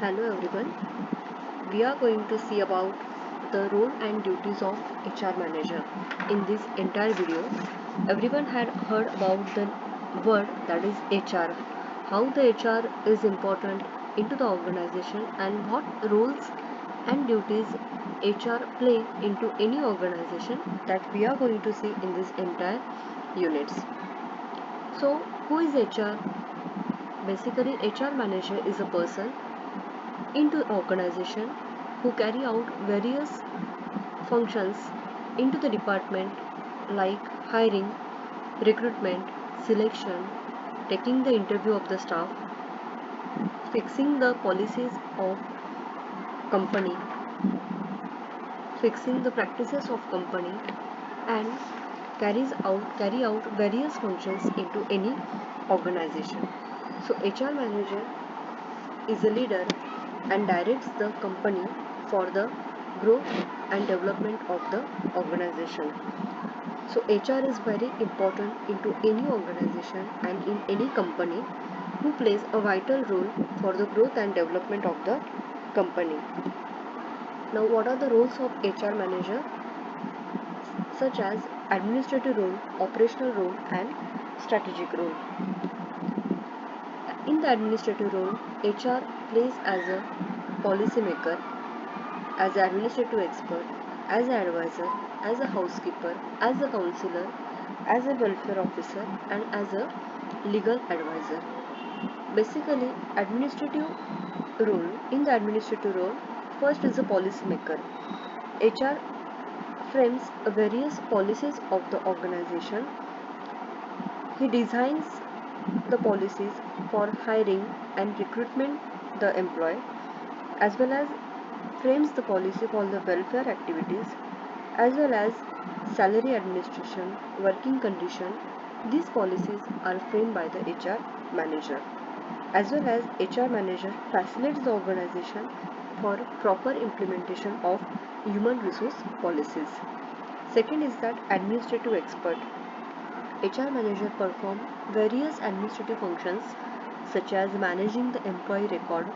Hello everyone. We are going to see about the role and duties of HR manager. In this entire video, everyone had heard about the word that is HR, how the HR is important into the organization and what roles and duties HR play into any organization that we are going to see in this entire units. So, who is HR? Basically, HR manager is a person into organization who carry out various functions into the department like hiring, recruitment, selection, taking the interview of the staff, fixing the policies of company, fixing the practices of company and carry out various functions into any organization. So HR manager is a leader and directs the company for the growth and development of the organization. So HR is very important into any organization and in any company who plays a vital role for the growth and development of the company. Now what are the roles of HR manager? Such as administrative role, operational role and strategic role. In the administrative role, HR plays as a policy maker, as an administrative expert, as an advisor, as a housekeeper, as a counselor, as a welfare officer, and as a legal advisor. Basically, administrative role. In the administrative role, first is a policy maker. HR frames various policies of the organization. He designs the policies for hiring and recruitment the employee, as well as frames the policy for the welfare activities, as well as salary administration, working condition. These policies are framed by the HR manager, as well as HR manager facilitates the organization for proper implementation of human resource policies. Second is that administrative expert. HR manager perform various administrative functions such as managing the employee record,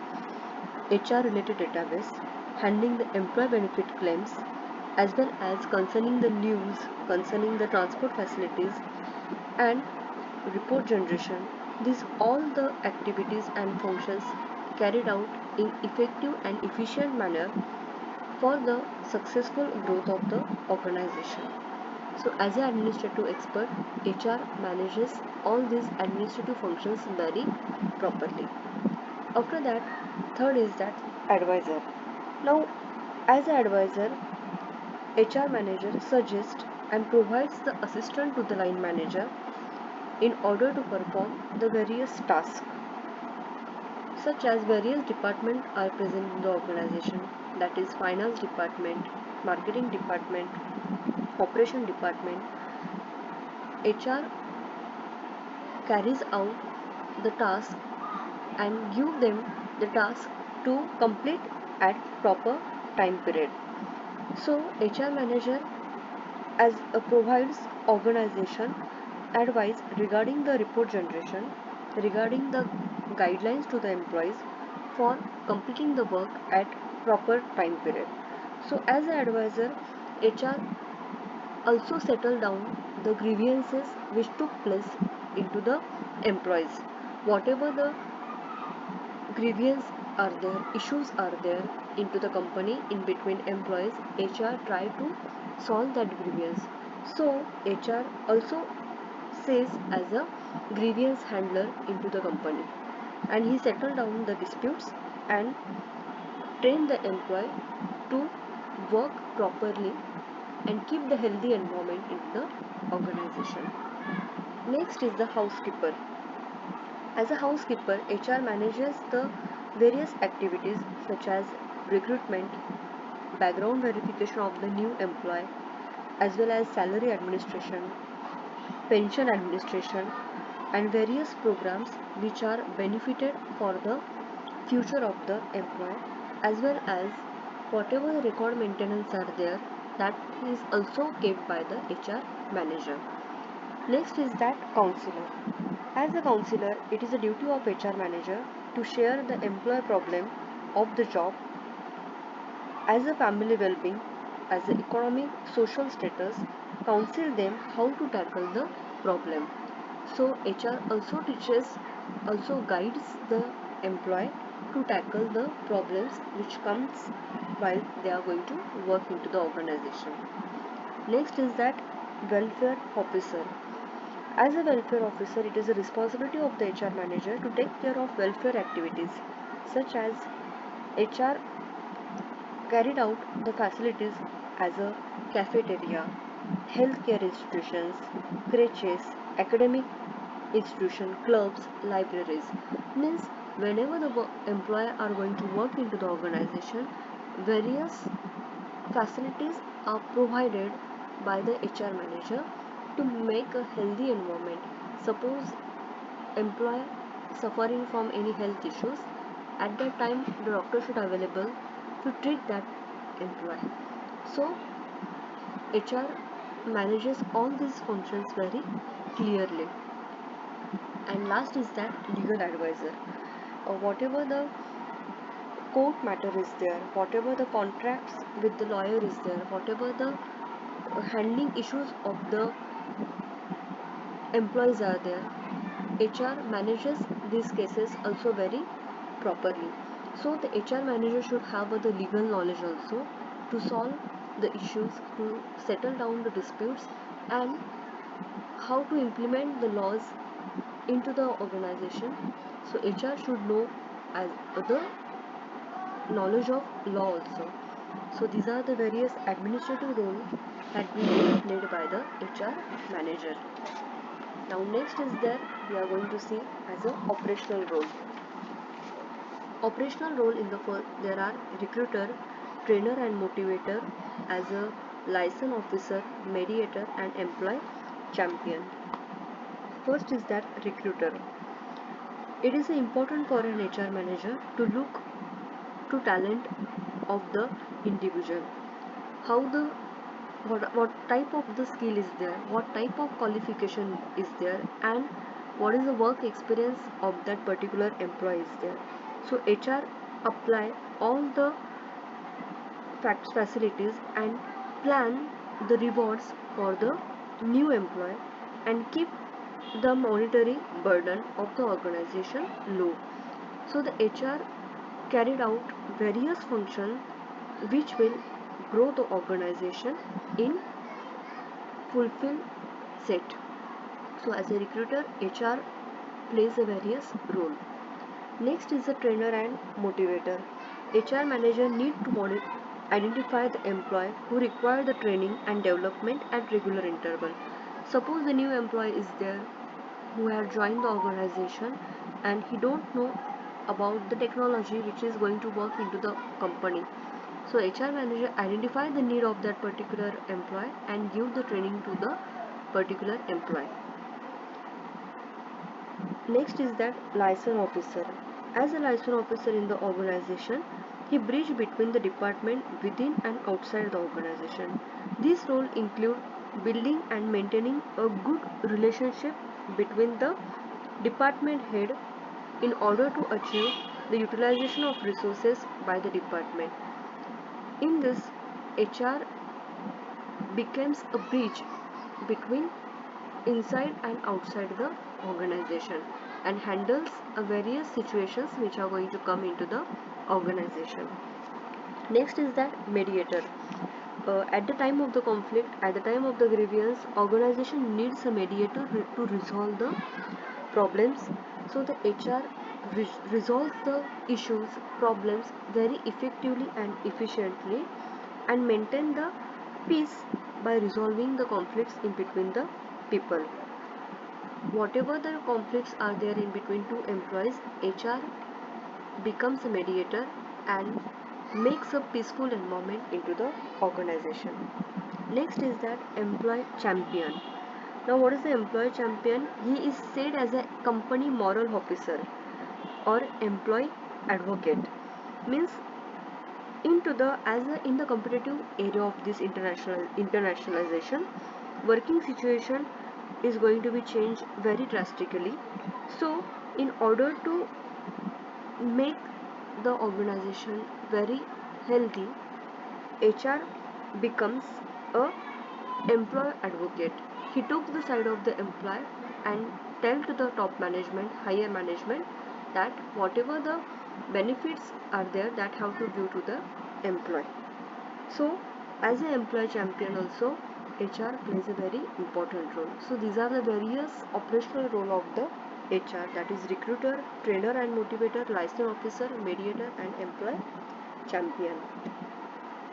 HR related database, handling the employee benefit claims, as well as concerning the news, concerning the transport facilities and report generation. These all the activities and functions carried out in effective and efficient manner for the successful growth of the organization. So as an administrative expert, HR manages all these administrative functions very properly. After that, third is that advisor. Now, as an advisor, HR manager suggests and provides the assistance to the line manager in order to perform the various tasks, such as various departments are present in the organization, that is finance department, marketing department, operation department. HR carries out the task and give them the task to complete at proper time period. So HR manager as provides organization advice regarding the report generation, regarding the guidelines to the employees for completing the work at proper time period. So as an advisor, HR also settle down the grievances which took place into the employees. Whatever the grievance are there, issues are there into the company in between employees, HR try to solve that grievance. So HR also says as a grievance handler into the company, and he settle down the disputes and train the employee to work properly and keep the healthy environment in the organization. Next is the housekeeper. As a housekeeper, HR manages the various activities such as recruitment, background verification of the new employee, as well as salary administration, pension administration, and various programs which are benefited for the future of the employee, as well as whatever the record maintenance are there, that is also kept by the HR manager. Next is that counselor. As a counselor, it is a duty of HR manager to share the employee problem of the job, as a family well-being, as an economic social status, counsel them how to tackle the problem. So HR also teaches, also guides the employee to tackle the problems which comes while they are going to work into the organization. Next is that welfare officer. As a welfare officer, it is the responsibility of the HR manager to take care of welfare activities such as HR carried out the facilities as a cafeteria, healthcare institutions, creches, academic institution, clubs, libraries. Means whenever the employee are going to work into the organization, various facilities are provided by the HR manager to make a healthy environment. Suppose employee suffering from any health issues, at that time the doctor should available to treat that employee. So HR manages all these functions very clearly. And last is that legal advisor. Whatever the court matter is there, whatever the contracts with the lawyer is there, whatever the handling issues of the employees are there, HR manages these cases also very properly. So the HR manager should have the legal knowledge also to solve the issues, to settle down the disputes, and how to implement the laws into the organization. So HR should know as the knowledge of law also. So these are the various administrative roles that will be played by the HR manager. Now next is there we are going to see as a operational role. Operational role in the first there are recruiter, trainer and motivator, as a liaison officer, mediator and employee champion. First is that recruiter. It is important for an HR manager to look to talent of the individual. How the what type of the skill is there, what type of qualification is there, and what is the work experience of that particular employee is there. So HR apply all the facilities and plan the rewards for the new employee and keep the monetary burden of the organization low. So the HR carried out various functions which will grow the organization in fulfill set. So as a recruiter, HR plays a various role. Next is the trainer and motivator. HR manager need to identify the employee who require the training and development at regular interval. Suppose the new employee is there who have joined the organization and he don't know about the technology which is going to work into the company. So HR manager identify the need of that particular employee and give the training to the particular employee. Next is that liaison officer. As a liaison officer in the organization, he bridge between the department within and outside the organization. This role include building and maintaining a good relationship between the department head in order to achieve the utilization of resources by the department. In this, HR becomes a bridge between inside and outside the organization and handles various situations which are going to come into the organization. Next is that mediator. At the time of the conflict, at the time of the grievance, organization needs a mediator to resolve the problems. So the HR resolves the issues, problems very effectively and efficiently and maintain the peace by resolving the conflicts in between the people. Whatever the conflicts are there in between two employees, HR becomes a mediator and makes a peaceful environment into the organization. Next is that employee champion. Now what is the employee champion? He is said as a company moral officer or employee advocate. Means in the competitive area of this internationalization, working situation is going to be changed very drastically. So in order to make the organization very healthy, HR becomes a employee advocate. He took the side of the employee and tell to the top management, higher management, that whatever the benefits are there, that have to give to the employee. So as an employee champion also, HR plays a very important role. So these are the various operational role of the HR, that is recruiter, trainer and motivator, liaison officer, mediator and employee champion.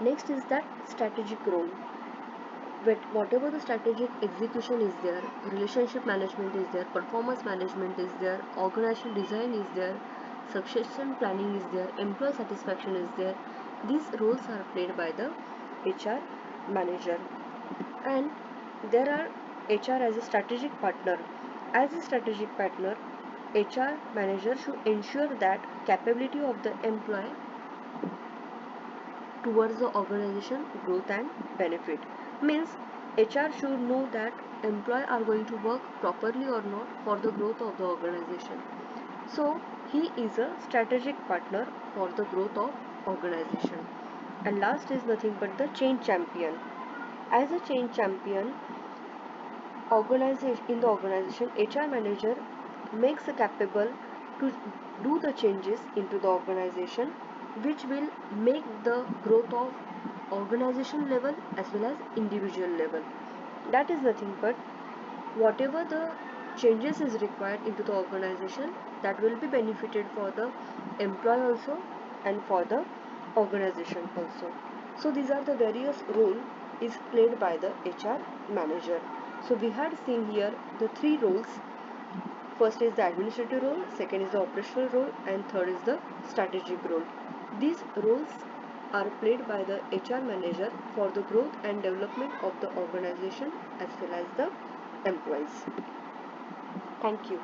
Next is that strategic role. But whatever the strategic execution is there, relationship management is there, performance management is there, organizational design is there, succession planning is there, employee satisfaction is there, these roles are played by the HR manager. And there are HR as a strategic partner. As a strategic partner, HR manager should ensure that capability of the employee towards the organization growth and benefit. Means HR should know that employees are going to work properly or not for the growth of the organization. So he is a strategic partner for the growth of organization. And last is nothing but the change champion. As a change champion, in the organization, HR manager makes a capable to do the changes into the organization which will make the growth of organization level as well as individual level. That is nothing but whatever the changes is required into the organization, that will be benefited for the employee also and for the organization also. So these are the various role is played by the HR manager. So we had seen here the three roles. First is the administrative role, second is the operational role, and third is the strategic role. These roles are played by the HR manager for the growth and development of the organization as well as the employees. Thank you.